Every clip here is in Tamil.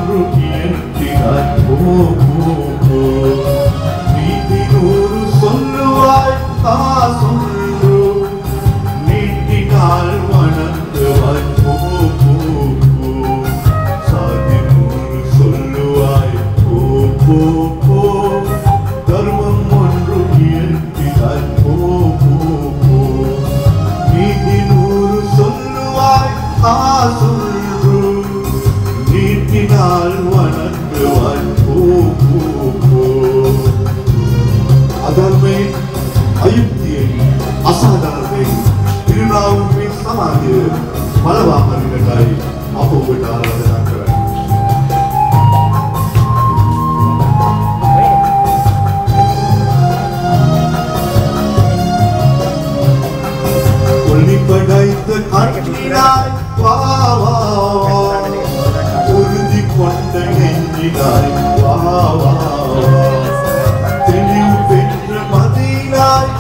ஒன்று இயற்றினாய் நீதி நூறு சொல்லுவாய் சொல்லு நீட்டினால் வணங்குவாய் சாதி நூறு சொல்லுவாய் தர்மம் ஒன்று இயற்றினாய் நீதி நூறு சொல்லுவாய் சொல்லு நீட்டினால் வணங்குவாய் அதர்மை அயுக்தியை அசாதாரணத்தை திருநாவுமே சமாதி பலவாமர்களாய் அப்போவிட்டார் படைத்த கண்ணினாய் உறுதி கொண்ட நெஞ்சினாய் தெளிவு பெற்ற மதினாய்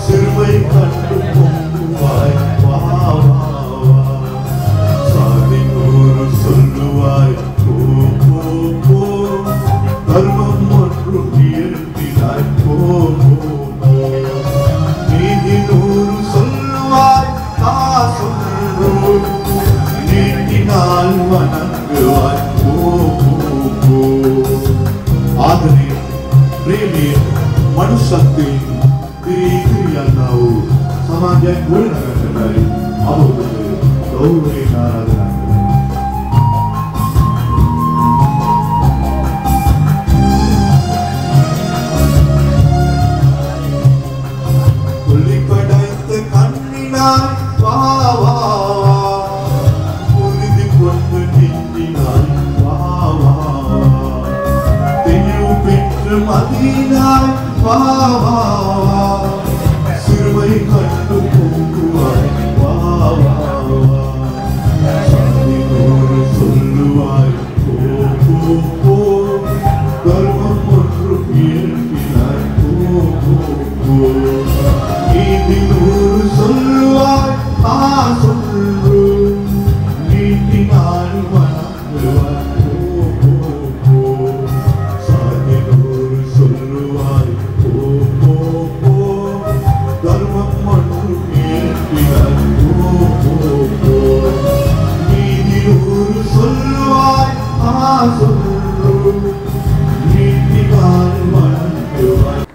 சிறுமை கண்டு பொங்குவாய் சாதி நூறு சொல்லுவாய் தர்மம் ஒன்று இயற்றினாய் நீதி நூறு சொல்லுவாய் நீட்டினால் வணங்குவாய் ಆದರೆ ಪ್ರೇಮಿ ಮನುಷ್ಯತ್ತಿ ನಾವು ಸಮಾಜ ಗುಣಗಳಿದ್ದಾರೆ ಅವರು ಗೌರವ உறுதி கொண்டு நீந்தினாய் தெளிவு பெற்று மதினாய் சிறுமை கண்டு பொங்குவாய் சொல்லுவாய் கர்மம் ஒன்று இயற்றினாய் நீதி நூறு சொல்லுவாய் சொல்லு நீட்டினால் வணங்குவாய் சாதி நூறு சொல்லுவாய் தர்மம் ஒன்று இயற்றினாய் நீதி நூறு சொல்லுவாய் சொல்லு நீட்டினால் வணங்குவாய்